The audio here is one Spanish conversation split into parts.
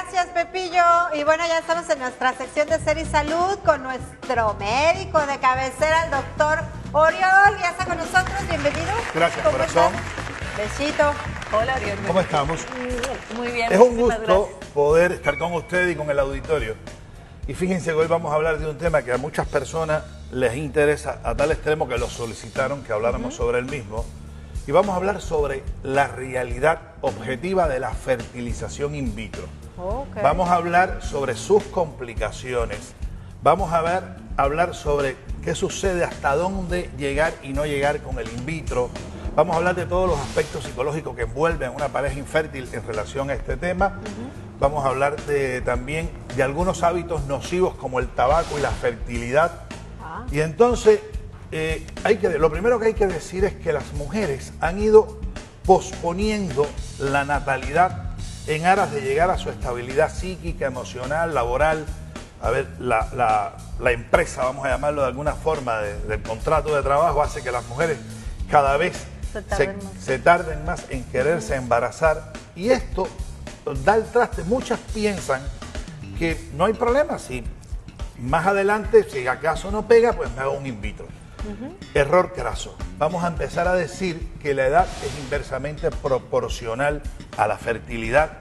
Gracias, Pepillo. Y bueno, ya estamos en nuestra sección de Ser y Salud con nuestro médico de cabecera, el doctor Oriol. Ya está con nosotros, bienvenido. Gracias, corazón. Besito. Hola, Oriol. ¿Cómo estamos? Muy bien. Es un gusto poder estar con usted y con el auditorio. Y fíjense que hoy vamos a hablar de un tema que a muchas personas les interesa a tal extremo que lo solicitaron que habláramos sobre el mismo. Y vamos a hablar sobre la realidad objetiva de la fertilización in vitro. Okay. Vamos a hablar sobre sus complicaciones. Vamos a hablar sobre qué sucede, hasta dónde llegar y no llegar con el in vitro. Vamos a hablar de todos los aspectos psicológicos que envuelven a una pareja infértil en relación a este tema. Vamos a hablar también de algunos hábitos nocivos como el tabaco y la fertilidad. Y entonces, lo primero que hay que decir es que las mujeres han ido posponiendo la natalidad en aras de llegar a su estabilidad psíquica, emocional, laboral. A ver, la empresa, vamos a llamarlo de alguna forma, del contrato de trabajo hace que las mujeres cada vez se tarden más en quererse embarazar. Y esto da el traste. Muchas piensan que no hay problema, si más adelante, si acaso no pega, pues me hago un in vitro. Error craso. Vamos a empezar a decir que la edad es inversamente proporcional a la fertilidad,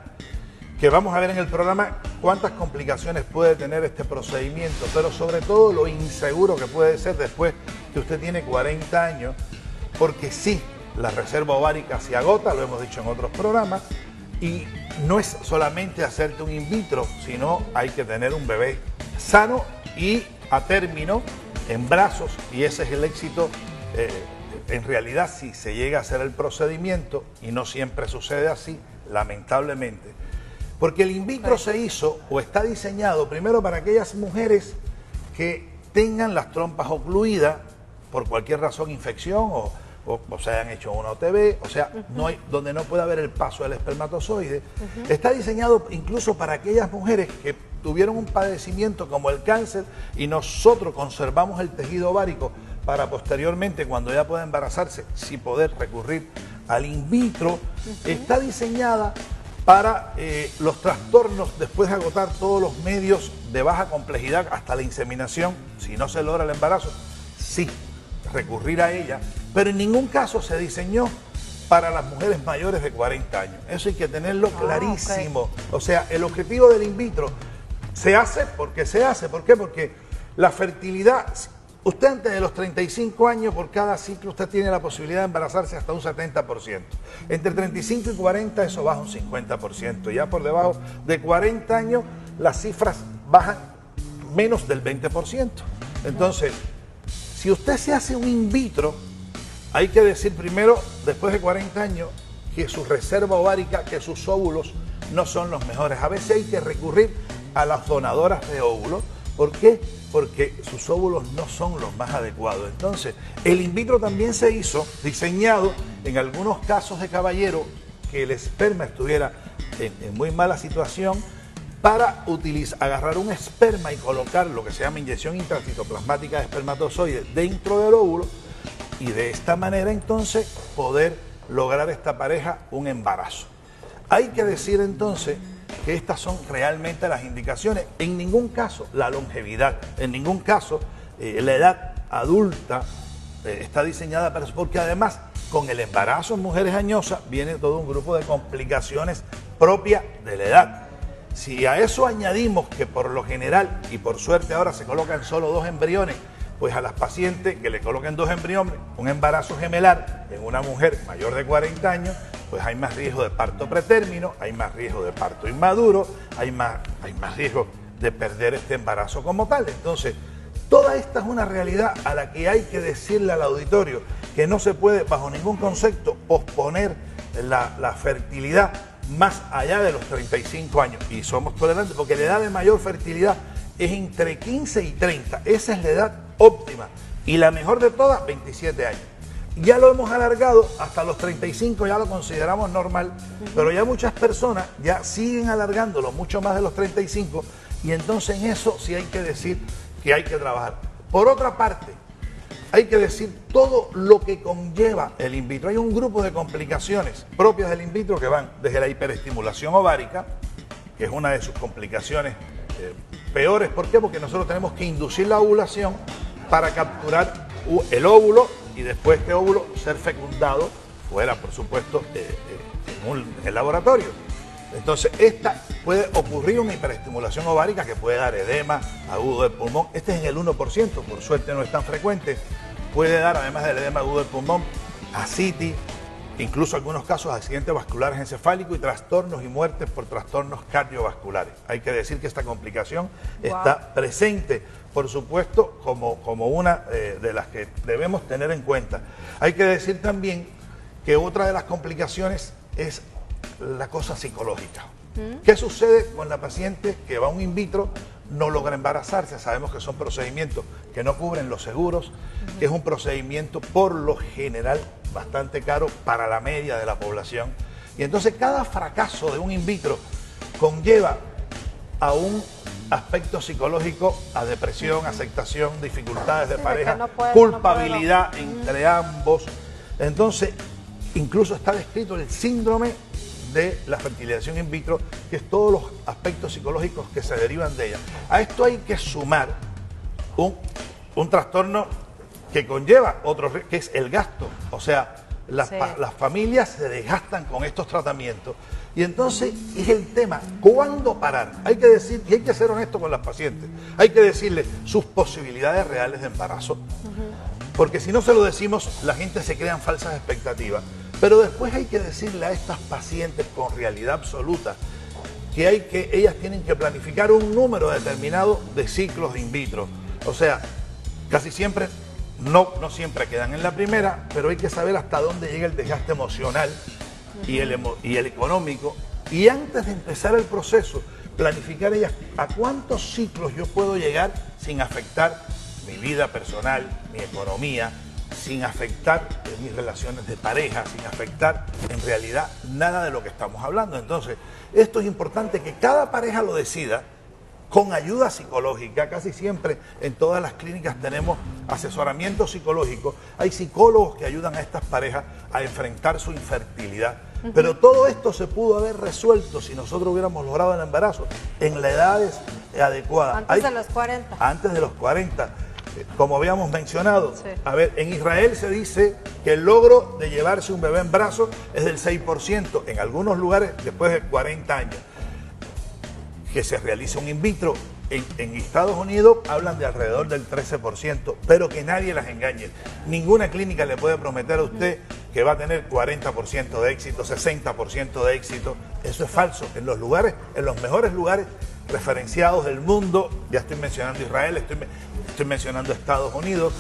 que vamos a ver en el programa cuántas complicaciones puede tener este procedimiento, pero sobre todo lo inseguro que puede ser después que usted tiene 40 años, porque sí, la reserva ovárica se agota, lo hemos dicho en otros programas, y no es solamente hacerte un in vitro, sino hay que tener un bebé sano y a término en brazos, y ese es el éxito en realidad si se llega a hacer el procedimiento, y no siempre sucede así, lamentablemente, porque el in vitro se hizo o está diseñado primero para aquellas mujeres que tengan las trompas ocluidas por cualquier razón, infección o se hayan hecho una OTB, o sea, donde no puede haber el paso del espermatozoide. Está diseñado incluso para aquellas mujeres que tuvieron un padecimiento como el cáncer y nosotros conservamos el tejido ovárico para posteriormente, cuando ya pueda embarazarse, sí poder recurrir al in vitro. Está diseñada para los trastornos después de agotar todos los medios de baja complejidad hasta la inseminación. Si no se logra el embarazo, sí, recurrir a ella, pero en ningún caso se diseñó para las mujeres mayores de 40 años. Eso hay que tenerlo clarísimo. O sea, el objetivo del in vitro se hace porque se hace. ¿Por qué? Porque la fertilidad, usted antes de los 35 años, por cada ciclo, usted tiene la posibilidad de embarazarse hasta un 70%. Entre 35 y 40 eso baja un 50%. Ya por debajo de 40 años las cifras bajan menos del 20%. Entonces, si usted se hace un in vitro, hay que decir primero, después de 40 años, que su reserva ovárica, que sus óvulos no son los mejores. A veces hay que recurrir a las donadoras de óvulos. ¿Por qué? Porque sus óvulos no son los más adecuados. Entonces, el in vitro también se hizo, diseñado en algunos casos de caballero, que el esperma estuviera en muy mala situación, para agarrar un esperma y colocar lo que se llama inyección intracitoplasmática de espermatozoide dentro del óvulo, y de esta manera entonces poder lograr esta pareja un embarazo. Hay que decir entonces que estas son realmente las indicaciones. En ningún caso la longevidad, en ningún caso la edad adulta está diseñada para eso, porque además con el embarazo en mujeres añosas viene todo un grupo de complicaciones propias de la edad. Si a eso añadimos que por lo general, y por suerte ahora se colocan solo 2 embriones, pues a las pacientes que le coloquen 2 embriones, un embarazo gemelar en una mujer mayor de 40 años, pues hay más riesgo de parto pretérmino, hay más riesgo de parto inmaduro, hay más riesgo de perder este embarazo como tal. Entonces, toda esta es una realidad a la que hay que decirle al auditorio que no se puede bajo ningún concepto posponer la fertilidad más allá de los 35 años. Y somos tolerantes porque la edad de mayor fertilidad es entre 15 y 30. Esa es la edad óptima. Y la mejor de todas, 27 años. Ya lo hemos alargado hasta los 35, ya lo consideramos normal, pero ya muchas personas ya siguen alargándolo mucho más de los 35, y entonces en eso sí hay que decir que hay que trabajar. Por otra parte, hay que decir todo lo que conlleva el in vitro. Hay un grupo de complicaciones propias del in vitro que van desde la hiperestimulación ovárica, que es una de sus complicaciones peores. ¿Por qué? Porque nosotros tenemos que inducir la ovulación para capturar el óvulo y después este óvulo ser fecundado fuera, por supuesto, en el laboratorio. Entonces, puede ocurrir una hiperestimulación ovárica que puede dar edema agudo del pulmón. Este es en el 1%, por suerte no es tan frecuente. Puede dar, además del edema agudo del pulmón, ascitis, incluso algunos casos de accidentes vasculares encefálicos y trastornos y muertes por trastornos cardiovasculares. Hay que decir que esta complicación está presente, por supuesto, como una de las que debemos tener en cuenta. Hay que decir también que otra de las complicaciones es la cosa psicológica. ¿Qué sucede con la paciente que va a un in vitro, no logra embarazarse? Sabemos que son procedimientos que no cubren los seguros, que es un procedimiento por lo general bastante caro para la media de la población. Y entonces cada fracaso de un in vitro conlleva a un aspecto psicológico, a depresión, aceptación, dificultades de pareja, culpabilidad entre ambos. Entonces, incluso está descrito el síndrome de la fertilización in vitro, que es todos los aspectos psicológicos que se derivan de ella. A esto hay que sumar un trastorno que conlleva otro, que es el gasto. O sea, las familias se desgastan con estos tratamientos. Y entonces es el tema, ¿cuándo parar? Hay que decir, y hay que ser honesto con las pacientes, hay que decirles sus posibilidades reales de embarazo. Porque si no se lo decimos, la gente se crean falsas expectativas. Pero después hay que decirle a estas pacientes con realidad absoluta que ellas tienen que planificar un número determinado de ciclos de in vitro. O sea, casi siempre, no siempre quedan en la primera, pero hay que saber hasta dónde llega el desgaste emocional y el económico. Y antes de empezar el proceso, planificar ellas a cuántos ciclos yo puedo llegar sin afectar mi vida personal, mi economía, sin afectar mis relaciones de pareja, sin afectar en realidad nada de lo que estamos hablando. Entonces, esto es importante que cada pareja lo decida con ayuda psicológica. Casi siempre en todas las clínicas tenemos asesoramiento psicológico. Hay psicólogos que ayudan a estas parejas a enfrentar su infertilidad. Pero todo esto se pudo haber resuelto si nosotros hubiéramos logrado el embarazo en las edades adecuadas. Antes de los 40. Antes de los 40. Como habíamos mencionado, a ver, en Israel se dice que el logro de llevarse un bebé en brazos es del 6%, en algunos lugares después de 40 años. Que se realice un in vitro, en Estados Unidos hablan de alrededor del 13%, pero que nadie las engañe. Ninguna clínica le puede prometer a usted que va a tener 40% de éxito, 60% de éxito. Eso es falso. En los mejores lugares referenciados del mundo, ya estoy mencionando Israel, estoy mencionando Estados Unidos,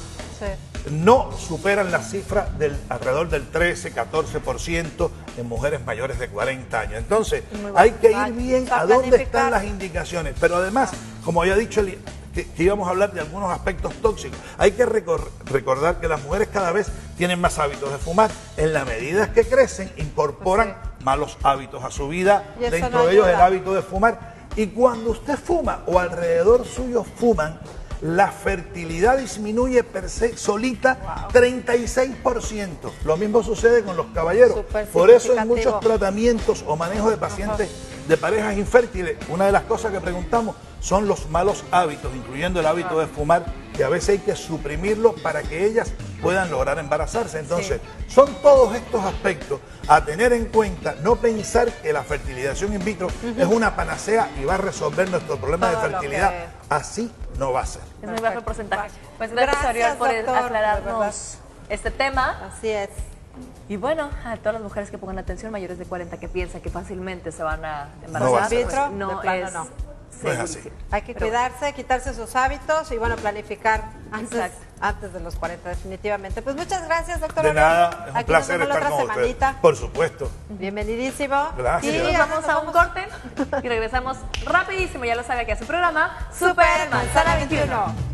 no superan la cifra del alrededor del 13-14% en mujeres mayores de 40 años. Entonces, hay que ir bien a dónde están las indicaciones. Pero además, como había dicho, que íbamos a hablar de algunos aspectos tóxicos. Hay que recordar que las mujeres cada vez tienen más hábitos de fumar. En la medida que crecen, incorporan malos hábitos a su vida, dentro de ellos el hábito de fumar. Y cuando usted fuma o alrededor suyo fuman, la fertilidad disminuye per se solita 36%. Lo mismo sucede con los caballeros. Por eso en muchos tratamientos o manejos de pacientes de parejas infértiles, una de las cosas que preguntamos son los malos hábitos, incluyendo el hábito de fumar, que a veces hay que suprimirlo para que ellas puedan lograr embarazarse. Entonces, son todos estos aspectos a tener en cuenta, no pensar que la fertilización in vitro es una panacea y va a resolver nuestro problema de fertilidad. Así no va a ser. Es muy bajo el porcentaje. Pues gracias, Oriol, por aclararnos este tema. Así es. Y bueno, a todas las mujeres que pongan atención, mayores de 40, que piensan que fácilmente se van a embarazar, no es así. Hay que cuidarse, quitarse sus hábitos y bueno, planificar antes de los 40 definitivamente. Pues muchas gracias, doctor. De nada, es un placer estar con ustedes. Por supuesto. Bienvenidísimo. Gracias. Y nos vamos a un corte y regresamos rapidísimo. Ya lo sabe, que a su programa Super Manzana 21.